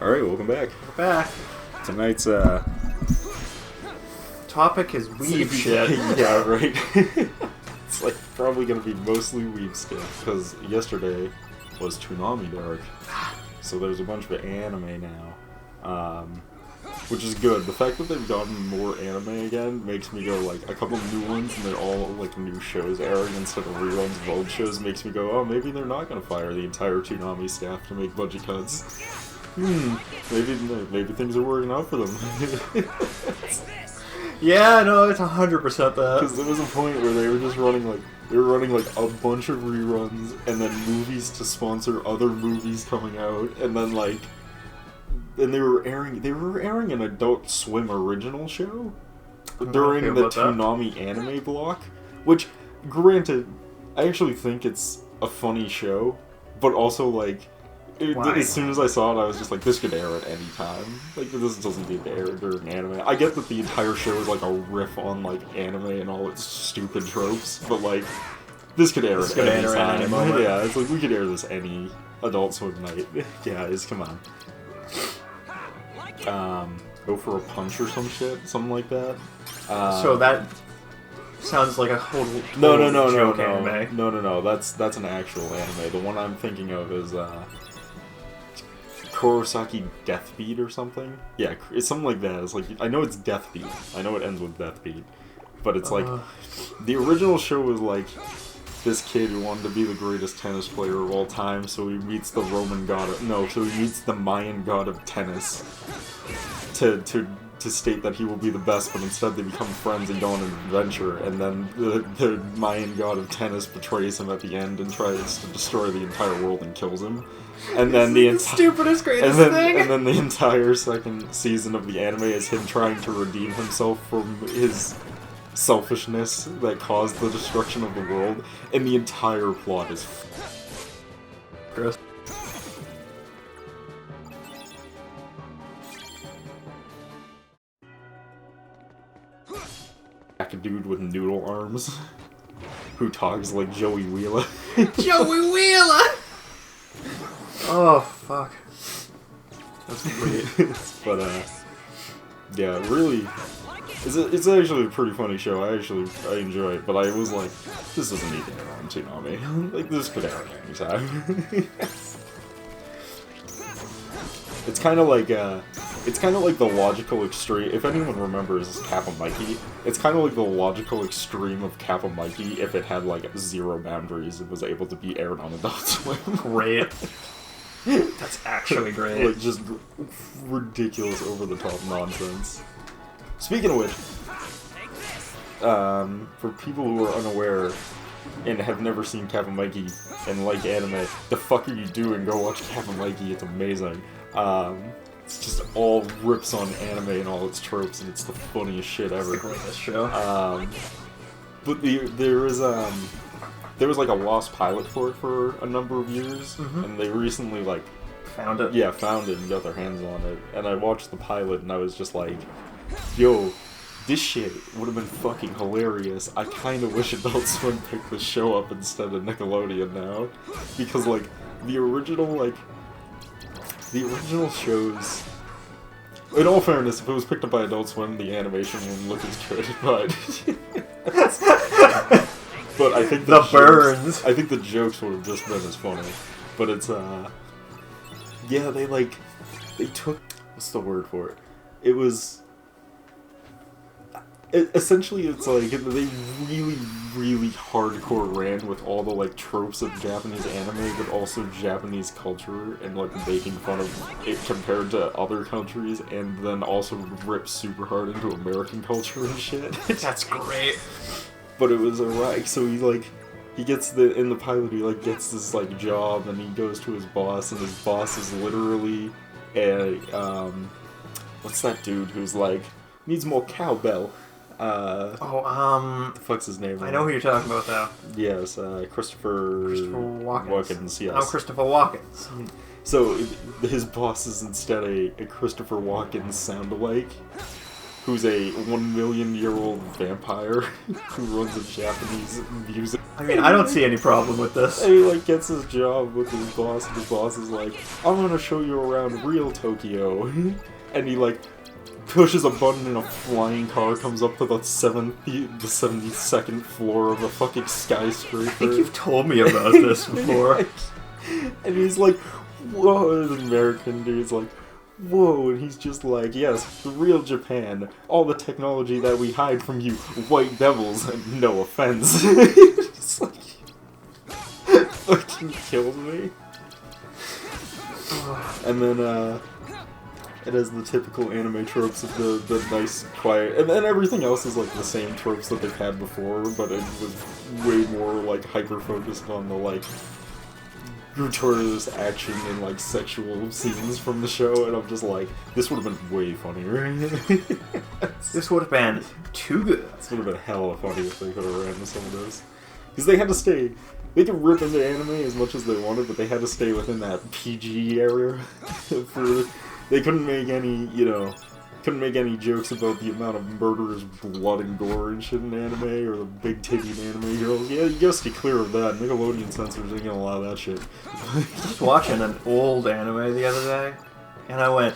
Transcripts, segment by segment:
Alright, welcome back. We're back. Tonight's, Topic is weeb shit. Yeah, right. It's like probably gonna be mostly weeb stuff, because yesterday was Toonami Dark. So there's a bunch of anime now. Which is good. The fact that they've gotten more anime again makes me go, like, a couple new ones, and they're all, like, new shows airing instead of reruns of old shows, makes me go, oh, maybe they're not gonna fire the entire Toonami staff to make budget cuts. Maybe things are working out for them. Yeah, no, it's 100% that. Because there was a point where they were just running, like, a bunch of reruns, and then movies to sponsor other movies coming out, and then, like, and they were airing an Adult Swim original show during the Toonami anime block, which, granted, I actually think it's a funny show, but also, like, as soon as I saw it, I was just like, this could air at any time. Like, this doesn't need to air during anime. I get that the entire show is, like, a riff on, like, anime and all its stupid tropes, but, like, this could air at any time. Yeah, it's like, we could air this any Adult Swim night. Guys, come on. Go for a punch or some shit, something like that. So that sounds like a whole No. anime. No. That's an actual anime. The one I'm thinking of is Kurosaki Deathbeat or something. Yeah, it's something like that. It's like, I know it's Deathbeat. I know it ends with Deathbeat, but it's like the original show was like this kid who wanted to be the greatest tennis player of all time, so he meets the he meets the Mayan god of tennis to state that he will be the best, but instead they become friends and go on an adventure, and then the Mayan god of tennis betrays him at the end and tries to destroy the entire world and kills him. And then the stupidest, greatest thing! And then the entire second season of the anime is him trying to redeem himself from his selfishness that caused the destruction of the world, and the entire plot is gross. A dude with noodle arms who talks like Joey Wheeler. Joey Wheeler! Oh, fuck. That's great. But, yeah, really, it's actually a pretty funny show. I enjoy it, but I was like, this doesn't need to air on Toonami. Like, this could air at any time. It's kind of like the logical extreme. If anyone remembers Kappa Mikey, it's kind of like the logical extreme of Kappa Mikey if it had like zero boundaries and was able to be aired on Adult Swim. Great. That's actually great. Like, just ridiculous, over-the-top nonsense. Speaking of which, for people who are unaware and have never seen Kappa Mikey and like anime, the fuck are you doing? Go watch Kappa Mikey, it's amazing. It's just all rips on anime and all its tropes, and it's the funniest shit ever. It's the greatest show. But there was like a lost pilot for it for a number of years, and they recently like found it. Yeah, found it and got their hands on it. And I watched the pilot, and I was just like, yo, this shit would have been fucking hilarious. I kind of wish Adult Swim picked this show up instead of Nickelodeon now, because like the original shows. In all fairness, if it was picked up by Adult Swim, the animation wouldn't look as good, but but I think the jokes would have just been as funny. But it's yeah, they took, what's the word for it? It was essentially, it's like, they really hardcore ran with all the, like, tropes of Japanese anime, but also Japanese culture, and, like, making fun of it compared to other countries, and then also ripped super hard into American culture and shit. That's great. But it was alright, so he gets in the pilot, he, like, gets this, like, job, and he goes to his boss, and his boss is literally what's that dude who's, like, needs more cowbell? What the fuck's his name? I know who you're talking about, though. Yes, Christopher Walkens, yes. Oh, Christopher Walkens. So, his boss is instead a Christopher Walkens sound-alike, who's a 1 million year old vampire who runs a Japanese music I mean, I don't see any problem with this. And he like gets his job with his boss, and his boss is like, "I'm gonna show you around real Tokyo," and he like pushes a button and a flying car comes up to the 72nd floor of a fucking skyscraper. I think you've told me about this before. And he's like, "Whoa!" The American dude's like, "Whoa!" And he's just like, "Yes, the real Japan. All the technology that we hide from you, white devils." And no offense. It's like, fucking killed me. And then, it has the typical anime tropes of the nice, quiet, and then everything else is like the same tropes that they've had before, but it was way more like hyper-focused on the like gratuitous action and like sexual scenes from the show, and I'm just like, this would have been way funnier. This would have been too good. This would have been hella funny if they could have ran with some of those. Because they had to stay, they could rip into anime as much as they wanted, but they had to stay within that PG area. They couldn't make any, couldn't make any jokes about the amount of murderous blood and gore and shit in anime, or the big titty anime girls. Yeah, you gotta stay clear of that. Nickelodeon censors ain't gonna allow that shit. I was watching an old anime the other day, and I went,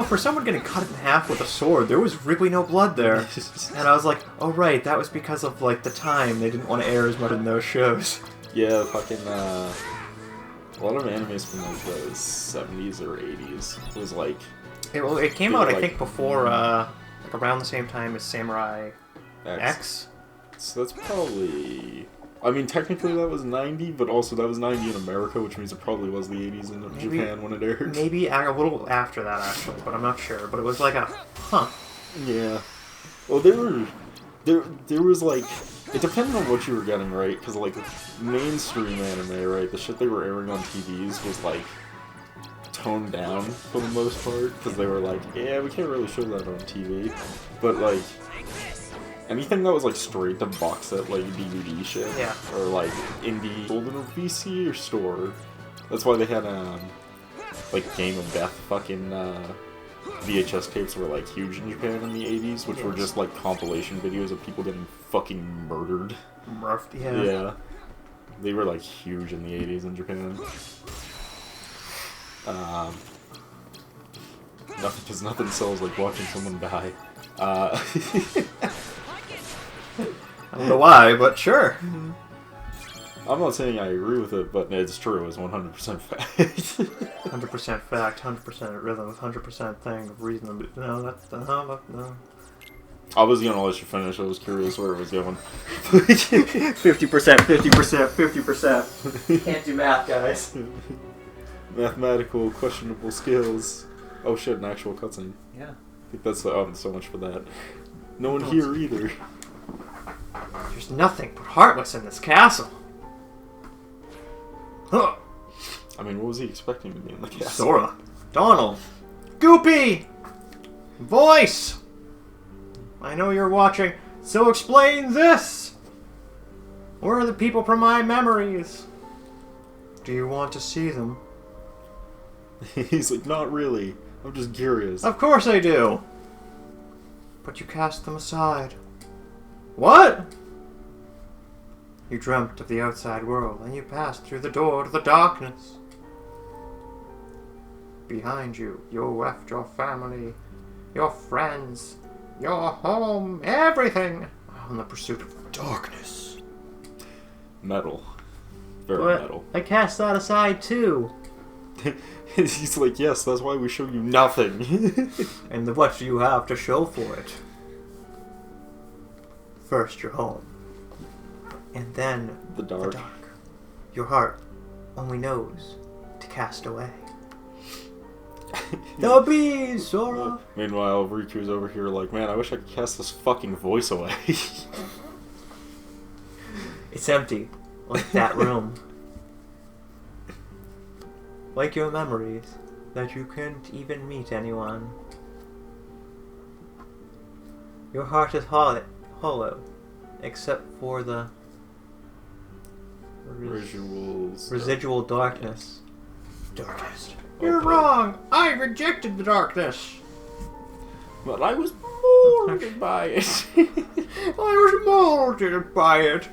for someone getting cut in half with a sword, there was really no blood there. And I was like, oh right, that was because of, like, the time. They didn't want to air as much in those shows. Yeah, fucking, a lot of animes from, like, the 70s or 80s was, like... It came out, I think, before, like, around the same time as Samurai X. So that's probably... I mean, technically that was 90, but also that was 90 in America, which means it probably was the 80s in Japan when it aired. Maybe a little after that, actually, but I'm not sure. But it was like Yeah. Well, there was, like... It depended on what you were getting, right? Because, like, mainstream anime, right? The shit they were airing on TVs was, like, toned down for the most part. Because they were like, yeah, we can't really show that on TV. But, like, anything that was, like, straight to box set, like, DVD shit. Yeah. Or, like, indie, sold in a VC or store. That's why they had, like, Game of Death fucking, VHS tapes were, like, huge in Japan in the 80s, which were just, like, compilation videos of people getting fucking murdered. Yeah. Yeah. They were, like, huge in the 80s in Japan. Because nothing sells like watching someone die. I don't know why, but sure. I'm not saying I agree with it, but it's true. It's 100% fact. 100% fact, 100% rhythm, 100% thing of reason. No, that's no. I was gonna let you finish. I was curious where it was going. 50%, 50%, 50%. Can't do math, guys. Mathematical questionable skills. Oh shit, an actual cutscene. Yeah. I think that's so much for that. No one here either. There's nothing but heartless in this castle. Huh. I mean, what was he expecting to be in the castle? Sora. Donald. Goopy! Voice! I know you're watching, so explain this! Where are the people from my memories? Do you want to see them? He's like, not really. I'm just curious. Of course I do! But you cast them aside. What? You dreamt of the outside world, and you passed through the door to the darkness. Behind you, you left your family, your friends, your home, everything, on the pursuit of darkness. Metal. Very But metal. I cast that aside too. He's like, yes, that's why we show you nothing. And what do you have to show for it? First your home. And then The dark. Your heart only knows to cast away. The bees, Sora! Meanwhile, Riku's over here like, man, I wish I could cast this fucking voice away. It's empty, like that room. Like your memories, that you can't even meet anyone. Your heart is hollow, except for the residual darkness. Darkness. You're wrong! I rejected the darkness! But I was molded by it. I was molded by it!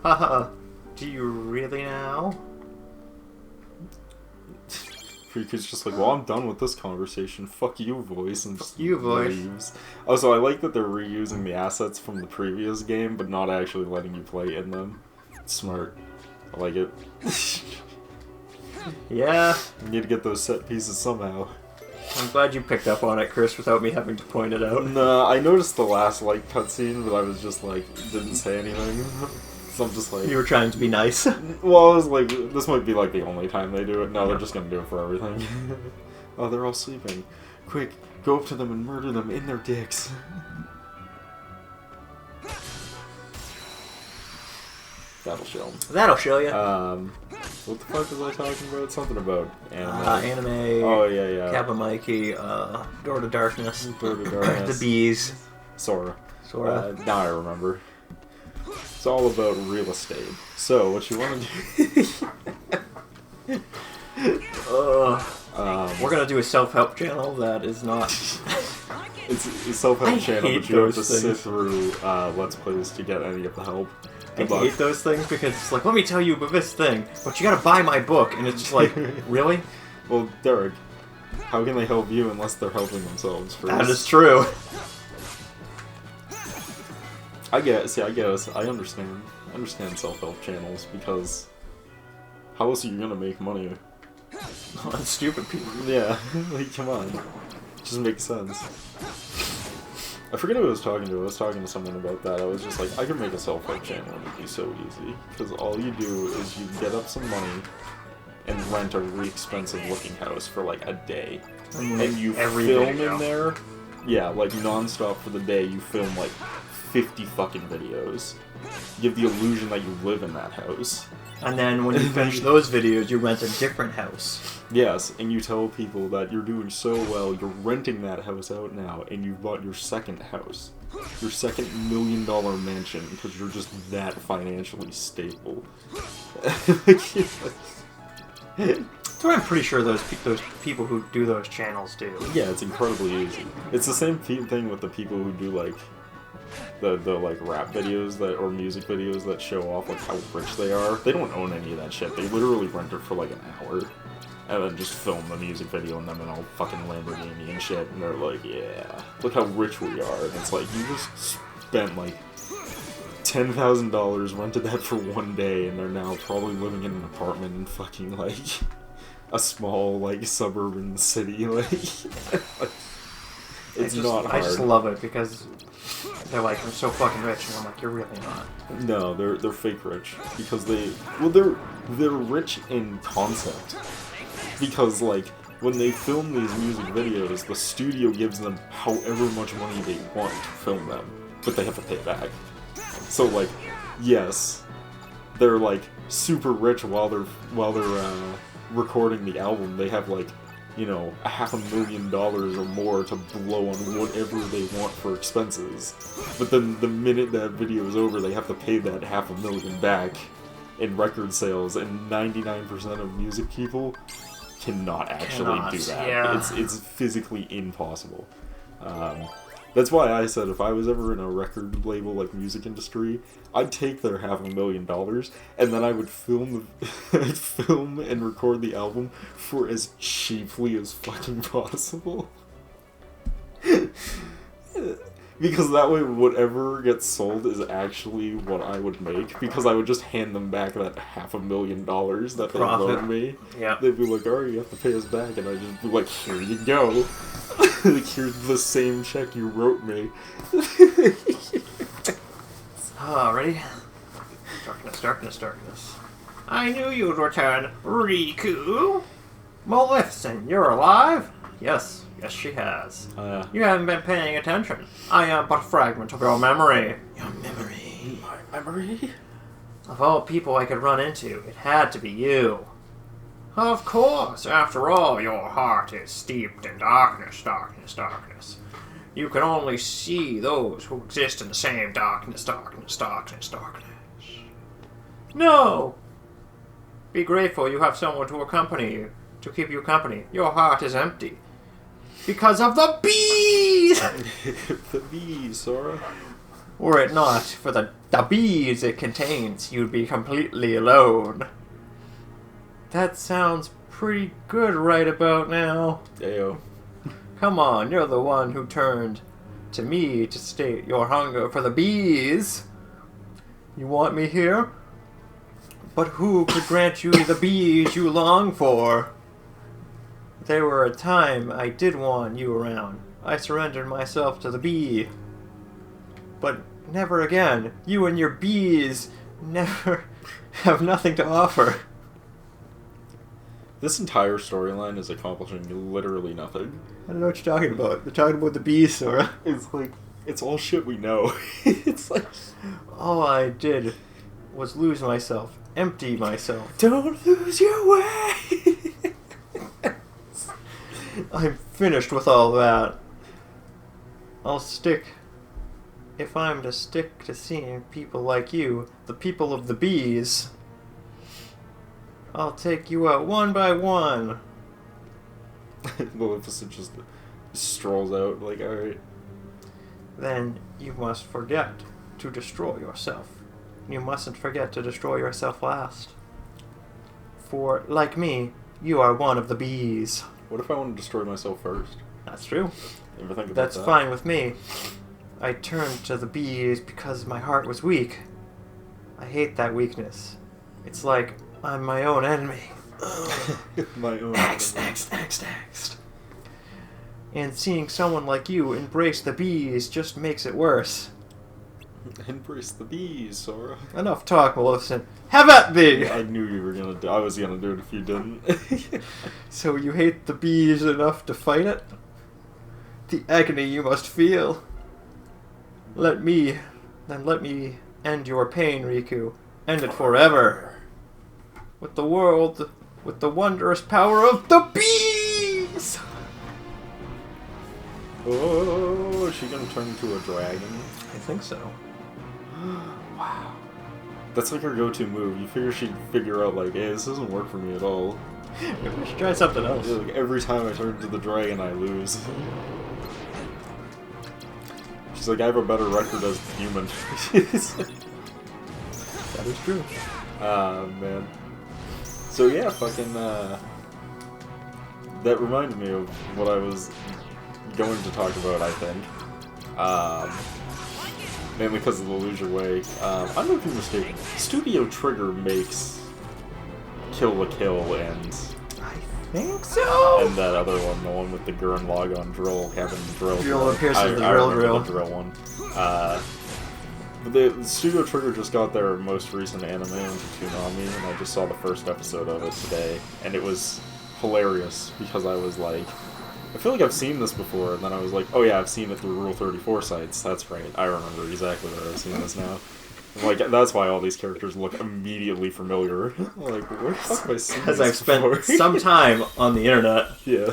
Haha. Do you really now? Riku's just like, well, I'm done with this conversation. Fuck you, voice. And just you, voice. leaves. Also, I like that they're reusing the assets from the previous game, but not actually letting you play in them. It's smart. I like it. Yeah. You need to get those set pieces somehow. I'm glad you picked up on it, Chris, without me having to point it out. Nah, I noticed the last, like, cutscene, but I was just like, didn't say anything. So I'm just like... You were trying to be nice. Well, I was like, this might be like the only time they do it. No, they're just gonna do it for everything. Oh, they're all sleeping. Quick, go up to them and murder them in their dicks. That'll show them. That'll show you. What the fuck was I talking about? Something about anime. Anime. Oh, yeah. Kappa Mikey, Door to Darkness. Door to Darkness. The Bees. Sora. Sora. Now I remember. It's all about real estate. So, what you want to do... We're gonna do a self-help channel that is not... It's a self-help channel, but you have to those sit things. through Let's Plays to get any of the help. I Good luck. hate those things because it's like, let me tell you about this thing, but you gotta buy my book, and it's just like, really? Well, Derek, how can they help you unless they're helping themselves first? That is true. I guess. I understand. I understand self-help channels because how else are you gonna make money? On stupid people. Yeah, like come on, it just makes sense. I forget who I was talking to. I was talking to someone about that. I was just like, I could make a self-help channel and it'd be so easy because all you do is you get up some money and rent a really expensive looking house for like a day, and you every film video in there. Yeah, like non-stop for the day. You film like 50 fucking videos. Give the illusion that you live in that house. And then when you finish those videos, you rent a different house. Yes, and you tell people that you're doing so well, you're renting that house out now, and you've bought your second house. Your second $1 million mansion, because you're just that financially stable. So I'm pretty sure those people who do those channels do. Yeah, it's incredibly easy. It's the same thing with the people who do, like, the like rap videos that or music videos that show off like how rich they are. They don't own any of that shit. They literally rent it for like an hour and then just film the music video and them in all fucking Lamborghini and shit, and they're like, yeah, look how rich we are. And it's like, you just spent like $10,000, rented that for one day, and they're now probably living in an apartment in fucking like a small like suburban city. Like it's not hard. I just love it because they're like, I'm so fucking rich, and I'm like, you're really not. No, they're fake rich because they're rich in concept, because like when they film these music videos, the studio gives them however much money they want to film them, but they have to pay it back. So like, yes, they're like super rich while they're recording the album. They have like, you know, $500,000 or more to blow on whatever they want for expenses. But then the minute that video is over, they have to pay that $500,000 back in record sales, and 99% of music people cannot actually do that. Yeah. It's physically impossible. That's why I said if I was ever in a record label like music industry, I'd take their $500,000 and then I would film and record the album for as cheaply as fucking possible. Because that way whatever gets sold is actually what I would make, because I would just hand them back that $500,000 that they loaned me. Yeah. They'd be like, alright, you have to pay us back, and I'd just be like, here you go. Like, here's the same check you wrote me. Ready? Darkness, darkness, darkness. I knew you'd return, Riku. Maleficent, you're alive? Yes, yes she has. You haven't been paying attention. I am but a fragment of your memory. Your memory. My memory? Of all people I could run into, it had to be you. Of course, after all, your heart is steeped in darkness, darkness, darkness. You can only see those who exist in the same darkness, darkness, darkness, darkness. No! Be grateful you have someone to accompany you, to keep you company. Your heart is empty. Because of the bees! The bees, Sora. Were it not for the bees it contains, you'd be completely alone. That sounds pretty good right about now. Ayo. Come on, you're the one who turned to me to state your hunger for the bees. You want me here? But who could grant you the bees you long for? There were a time I did want you around. I surrendered myself to the bee. But never again. You and your bees never have nothing to offer. This entire storyline is accomplishing literally nothing. I don't know what you're talking about. They're talking about the bees, Sora. It's like, it's all shit we know. It's like... All I did was lose myself. Empty myself. Don't lose your way! I'm finished with all that. I'll stick... If I'm to stick to seeing people like you, the people of the bees, I'll take you out one by one. Maleficent just strolls out, like, alright. Then you must forget to destroy yourself. You mustn't forget to destroy yourself last. For, like me, you are one of the bees. What if I want to destroy myself first? That's true. You ever think about That's that? fine with me. I turned to the bees because my heart was weak. I hate that weakness. It's like I'm my own enemy. My own. Next. And seeing someone like you embrace the bees just makes it worse. Embrace the bees, Sora. Enough talk, Maleficent. Have at thee! I knew you were gonna do. I was gonna do it if you didn't. So you hate the bees enough to fight it? The agony you must feel. Let me end your pain, Riku. End it forever. With the world, with the wondrous power of the bees! Oh, is she gonna turn into a dragon? I think so. Wow. That's like her go-to move. You figure she'd figure out, like, hey, this doesn't work for me at all. Maybe we should try something else. Like, every time I turn into the dragon, I lose. She's like, I have a better record as a human. That is true. Man. So yeah, fucking, that reminded me of what I was going to talk about, I think. Mainly because of the Lose Your Way. I might be mistaken. Studio Trigger makes Kill la Kill and... I think so! And that other one, the one with the Gurren Lagann drill, having drill. Drill and Pierce's the I drill remember drill. the drill one. But the Studio Trigger just got their most recent anime into Toonami, and I just saw the first episode of it today, and it was hilarious, because I was like, I feel like I've seen this before, and then I was like, oh yeah, I've seen it through Rule 34 sites, that's right, I remember exactly where I've seen this now. Like, that's why all these characters look immediately familiar. Like, where the fuck have I seen Because this I've spent before? some time on the internet. Yeah.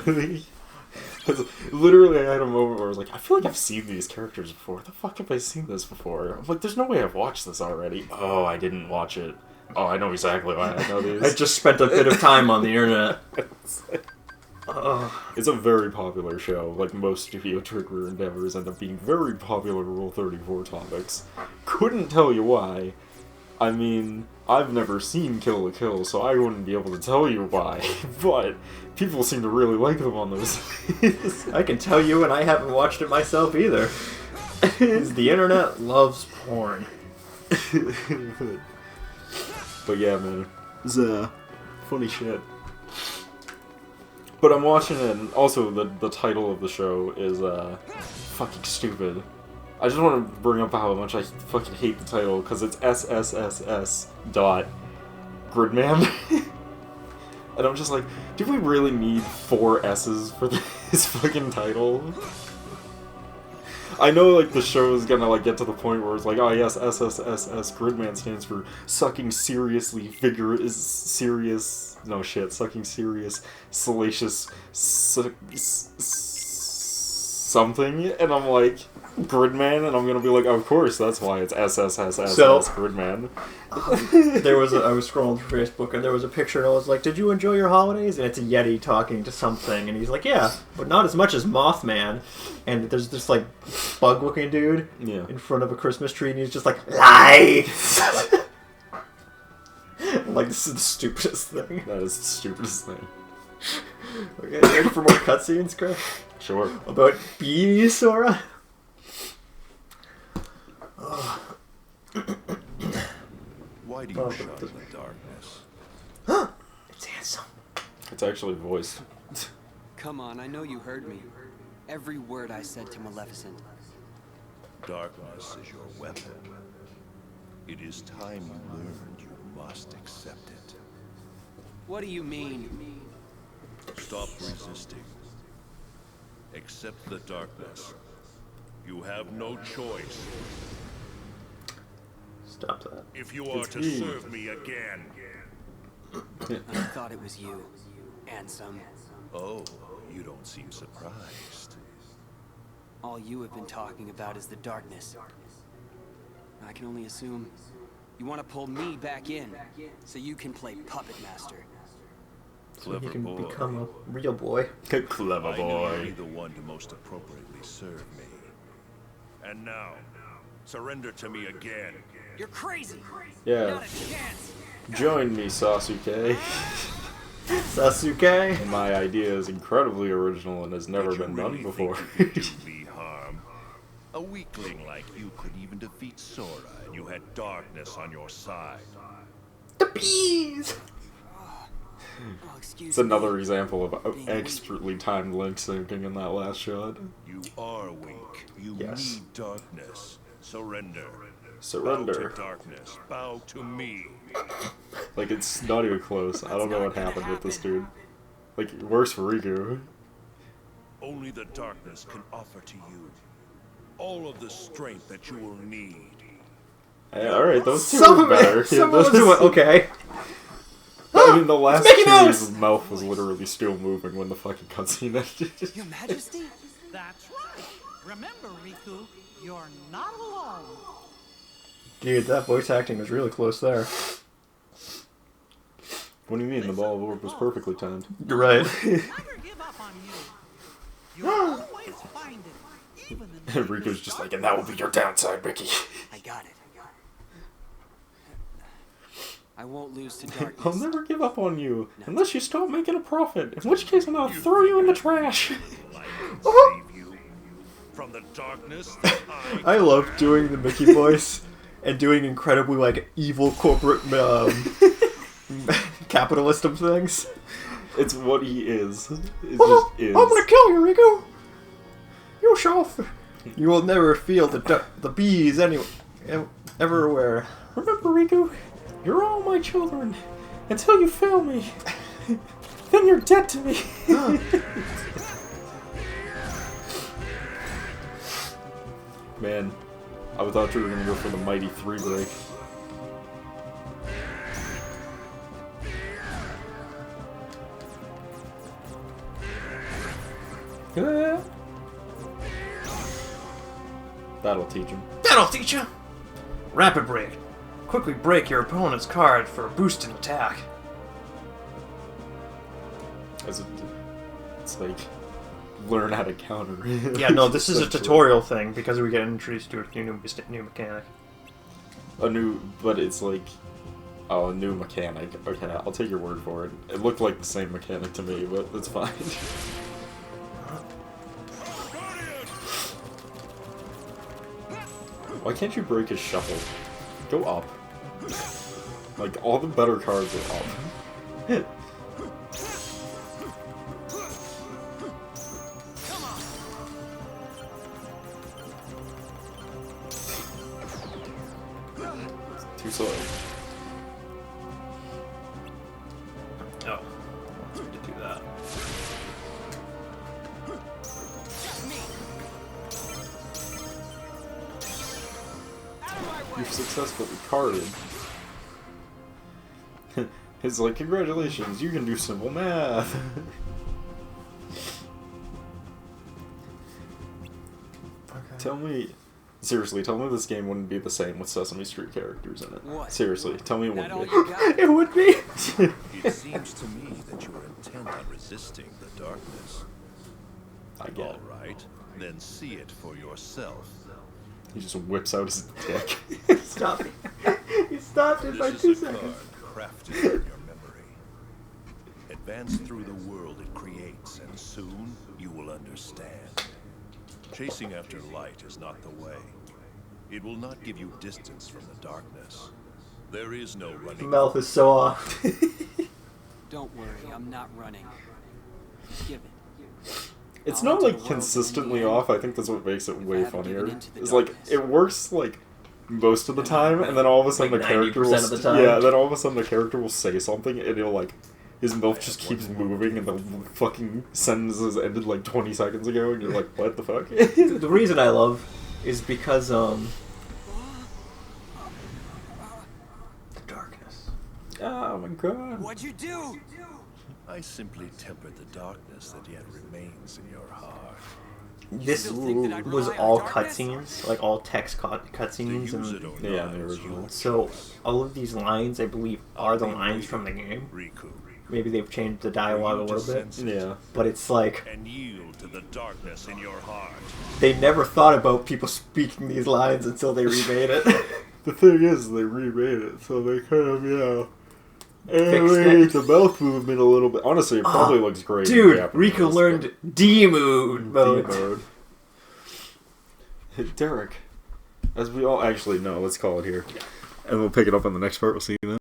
Literally, I had a moment where I was like, I feel like I've seen these characters before. What the fuck have I seen this before? I'm like, there's no way I've watched this already. Oh, I didn't watch it. Oh, I know exactly why I know these. I just spent a bit of time on the internet. It's a very popular show. Like, most Studio Trigger endeavors end up being very popular Rule 34 topics. Couldn't tell you why. I mean, I've never seen Kill la Kill, so I wouldn't be able to tell you why. But people seem to really like them on those. I can tell you, and I haven't watched it myself either. The internet loves porn. But yeah, man, it's funny shit. But I'm watching it, and also the title of the show is fucking stupid. I just want to bring up how much I fucking hate the title, because it's SSSS dot Gridman. And I'm just like, do we really need 4 S's for this fucking title? I know, like, the show is gonna, like, get to the point where it's like, oh yes, SSSS Gridman stands for sucking seriously vigorous, serious, no shit, sucking serious, salacious, something, and I'm like, Gridman, and I'm gonna be like, of course, that's why it's SSSSS Gridman. I was scrolling through Facebook, and there was a picture, and I was like, did you enjoy your holidays? And it's a Yeti talking to something, and he's like, yeah, but not as much as Mothman. And there's this, like, bug-looking dude in front of a Christmas tree, and he's just like, lights! Like, this is the stupidest thing. That is the stupidest thing. Okay, ready for more cutscenes, Chris? Sure. About bees, Sora? Why do you shun the darkness? It's handsome. It's actually voiced. Come on, I know you heard me. Every word I said to Maleficent. Darkness is your weapon. It is time you learned you must accept it. What do you mean? Stop resisting. Accept the darkness. You have no choice. Stop that. If you are It's to me. serve me again. I thought it was you. And some. Oh, you don't seem surprised. All you have been talking about is the darkness. I can only assume you want to pull me back in so you can play puppet master. So he Clever can boy. become a real boy. Clever I know you'll be boy. the one to most appropriately serve me. And now, surrender to me again. You're crazy. Yeah. Not a chance. Join me, Sasuke. Sasuke? My idea is incredibly original and has never Did you been done really before. think you could do me harm? A weakling like you could even defeat Sora, and you had darkness on your side. The bees! Oh, excuse It's me. another example of expertly timed link syncing in that last shot. You are weak. You Yes. need darkness. Surrender. Bow Surrender. to darkness. Bow to me. Like, it's not even close. I don't know what happened with this dude. Like, it works for Riku. Only the darkness can offer to you all of the strength that you will need. Hey, alright, those two Some were of better. it! Some Yeah, of it was okay. I mean, the last Mickey two, Mouse! his mouth was literally still moving when the fucking cutscene ended. Your Majesty? That's right. Remember, Riku, you're not alone. Dude, that voice acting was really close there. What do you mean? The ball of orb was perfectly timed. You're right. Never give up on you. You'll always find it, even in And Riku's just like, and that will be your downside, Mickey. I got it. I won't lose to darkness. I'll never give up on you, unless you stop making a profit, in which case I'm gonna throw you in the trash. Light can save you from the darkness that I love doing the Mickey voice and doing incredibly, like, evil corporate capitalism things. It's what he is. It Oh, just is. I'm gonna kill you, Riku! You shall. You will never feel the bees everywhere. Remember, Riku, you're all my children. Until you fail me, then you're dead to me. Man, I thought you were gonna go for the mighty 3 break. That'll teach him. That'll teach you! Rapid break. Quickly break your opponent's card for a boost in attack. It's like, learn how to counter. Yeah, no, this is a Essentially. tutorial thing because we get introduced to a new mechanic. But it's like, oh, a new mechanic. Okay, I'll take your word for it. It looked like the same mechanic to me, but that's fine. Why can't you break his shuffle? Go up. Like, all the better cards are up. Too slow. Oh, I need to do that. You've successfully carded. It's like, congratulations, you can do simple math. Seriously, tell me this game wouldn't be the same with Sesame Street characters in it. What? Seriously, tell me it That all wouldn't you be. got? It would be. It seems to me that you are intent on resisting the darkness. I get All it. right, then see it for yourself. He just whips out his dick. Stop it. He stopped it by This 2 is a seconds. card crafted in your memory. Advance through the world it creates, and soon you will understand. Chasing after light is not the way. It will not give you distance from the darkness. There is no His running. mouth is so off. Don't worry, I'm not running. Give it. It's I'll not enter like the world consistently in the end. off. I think that's what makes it way haven't given funnier. into the It's like darkness. it works like most of the time, and then all of a sudden Like the character will 90% of the time. yeah. Then all of a sudden the character will say something, and it'll like his mouth just keeps moving, and the fucking sentence has ended like 20 seconds ago, and you're like, what the fuck? The reason I love is because the darkness. Oh my god. What'd you do? I simply tempered the darkness that yet remains in your heart. This still think that I was rely on all darkness? cutscenes, like all text To cutscenes, use it and or Yeah, not the is original. your so choice. all of these lines, I believe, are the lines from the game. Riku. Maybe they've changed the dialogue a little bit, Yeah. but it's like And yield to the darkness in your heart. they never thought about people speaking these lines until they remade it. The thing is, they remade it, so they kind of Fixed animate it. the mouth movement a little bit. Honestly, it probably looks great. in Dude, Japanese, Riku learned D-mood but- mode. Hey, Derek, as we all actually know, let's call it here. And we'll pick it up on the next part. We'll see you then.